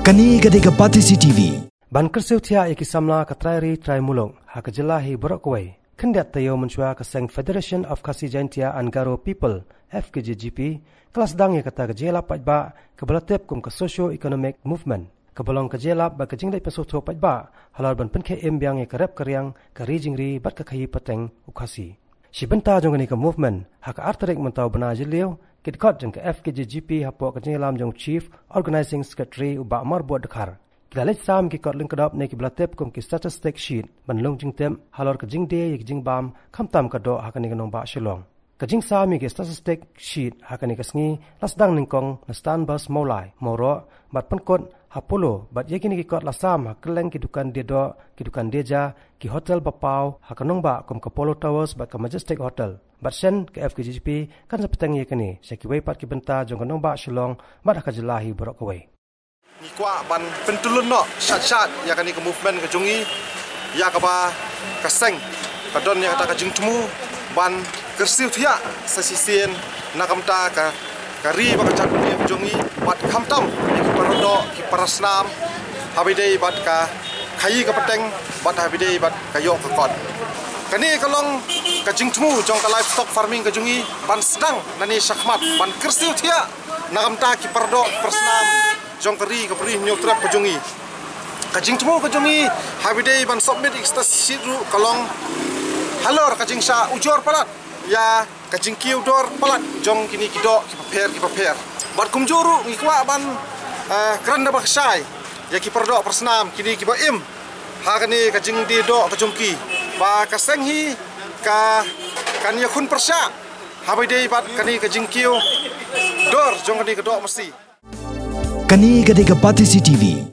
Kani gade Gapati CCTV. Ban kersiutia iki samla katrairi trai mulung Haka Jylla hi Borokway. Kendat tayo menchua keseng Federation of Fkjgp Angaro People Fkjgp kelas Sdang ya kata Jylla pajba kebelatip kum ke socio-economic movement. Kebolong ke Jylla ba ke Jingdie pesoto pajba halal ban penke embiang ya kerep keryang ke Jingdie bat ke kayi peteng ukasi. Si benta jong ni ke movement Haka arterik mentau bena jeliu kidkot jeng ke Fkjgp hapo ke Jylla jong chief organizing secretary uba mar buat dekar. Kita lihat sam kikot lingkadap ne kibelatip kum ki statistic sheet banlung jingtem halor ke Jingdie yik jingbam kamtam kadok hakani ke nomba shilong. Ke jing sami ki statistic sheet hakani ke sngi lasdang ningkong nastan bas maulai moro bat penkot hapolo bat yakini kikot lasam hakeleng kidukan dedo kidukan deja ki hotel bapau hakanong ba kum ke Polo Towers bat ke Majestic Hotel. Bat sen ke Fkjgp kan sepeteng yakini sekiwei pat ki benta jong ke nomba shilong bat Haka Jylla hi Borokway. Nikwa ban pentulun no shat ya kani ke movement ke jungi ya ka ba kaseng kadon ya kata ke jingtemu ban kersiu thia sasisien nakamta ka kari ba ka chatni ke jungi bat khamtam ki parodo ki parasnam habidei bat ka khai ka peteng bat habidei bat ka yo ka kot kani kalong ke jingtemu jong ka livestock farming ke jungi ban Sdang nani syakmat ban kersiu thia nakamta ki parodo persnam jong kari ke perih nyok trap kejungi kajing temu kejungi habidei ban submit ekstas sidru kalong halor kajing sha ujor palat ya kajing kiu dor palat jong kini kidok ki paper bat kumjuru ngikwa ban keranda baksai ya ki perdo persnam kini ki baim ha kani kajing di do kejungki ba kasenghi ka kan ya khun persya habidei bat kani kajing kiu dor jong kani kedok mesti Kani gade Gapati CCTV.